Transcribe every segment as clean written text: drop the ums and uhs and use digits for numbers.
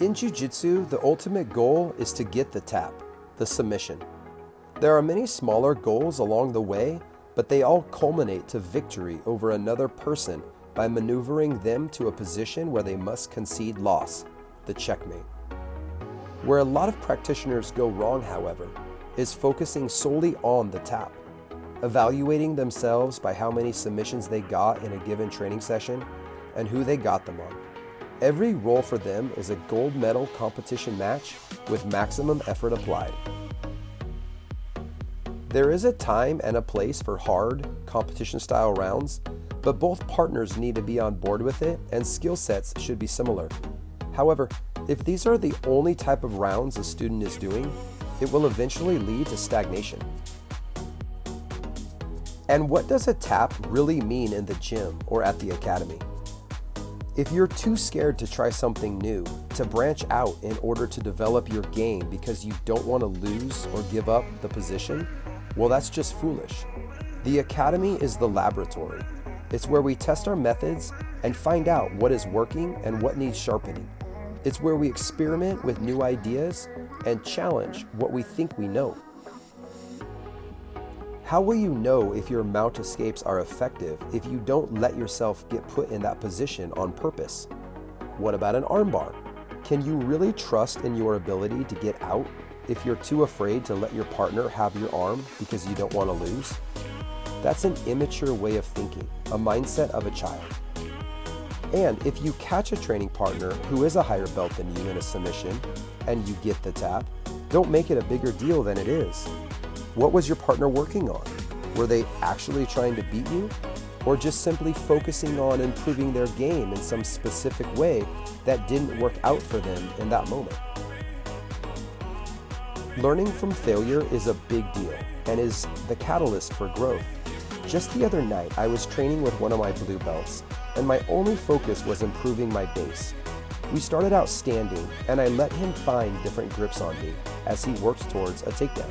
In Jiu Jitsu, the ultimate goal is to get the tap, the submission. There are many smaller goals along the way, but they all culminate to victory over another person by maneuvering them to a position where they must concede loss, the checkmate. Where a lot of practitioners go wrong, however, is focusing solely on the tap, evaluating themselves by how many submissions they got in a given training session and who they got them on. Every roll for them is a gold medal competition match with maximum effort applied. There is a time and a place for hard, competition-style rounds, but both partners need to be on board with it and skill sets should be similar. However, if these are the only type of rounds a student is doing, it will eventually lead to stagnation. And what does a tap really mean in the gym or at the academy? If you're too scared to try something new, to branch out in order to develop your game because you don't want to lose or give up the position, well, that's just foolish. The academy is the laboratory. It's where we test our methods and find out what is working and what needs sharpening. It's where we experiment with new ideas and challenge what we think we know. How will you know if your mount escapes are effective if you don't let yourself get put in that position on purpose? What about an armbar? Can you really trust in your ability to get out if you're too afraid to let your partner have your arm because you don't want to lose? That's an immature way of thinking, a mindset of a child. And if you catch a training partner who is a higher belt than you in a submission and you get the tap, don't make it a bigger deal than it is. What was your partner working on? Were they actually trying to beat you? Or just simply focusing on improving their game in some specific way that didn't work out for them in that moment? Learning from failure is a big deal and is the catalyst for growth. Just the other night, I was training with one of my blue belts, and my only focus was improving my base. We started out standing, and I let him find different grips on me as he worked towards a takedown.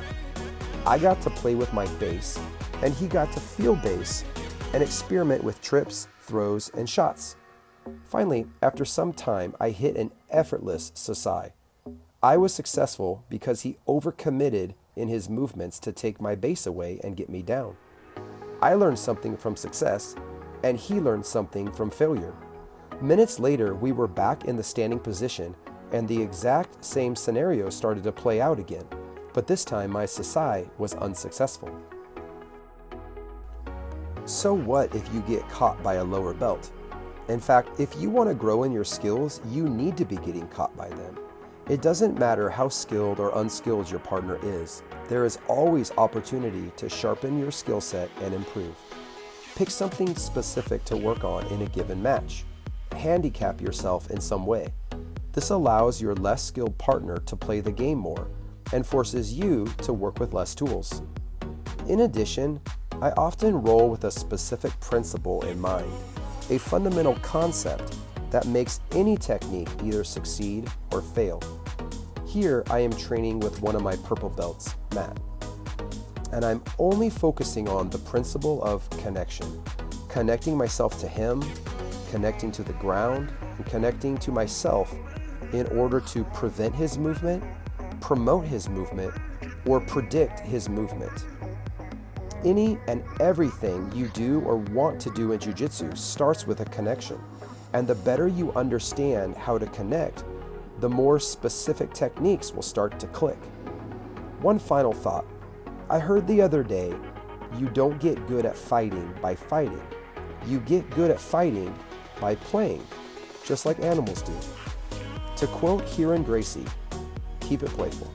I got to play with my base, and he got to feel base and experiment with trips, throws, and shots. Finally, after some time, I hit an effortless sasai. I was successful because he overcommitted in his movements to take my base away and get me down. I learned something from success, and he learned something from failure. Minutes later, we were back in the standing position, and the exact same scenario started to play out again. But this time my sasai was unsuccessful. So what if you get caught by a lower belt? In fact, if you want to grow in your skills, you need to be getting caught by them. It doesn't matter how skilled or unskilled your partner is. There is always opportunity to sharpen your skill set and improve. Pick something specific to work on in a given match. Handicap yourself in some way. This allows your less skilled partner to play the game more and forces you to work with less tools. In addition, I often roll with a specific principle in mind, a fundamental concept that makes any technique either succeed or fail. Here I am training with one of my purple belts, Matt, and I'm only focusing on the principle of connection, connecting myself to him, connecting to the ground, and connecting to myself in order to prevent his movement, promote his movement, or predict his movement. Any and everything you do or want to do in Jiu Jitsu starts with a connection, and the better you understand how to connect, the more specific techniques will start to click. One final thought. I heard the other day, you don't get good at fighting by fighting. You get good at fighting by playing, just like animals do. To quote Ryron Gracie, keep it playful.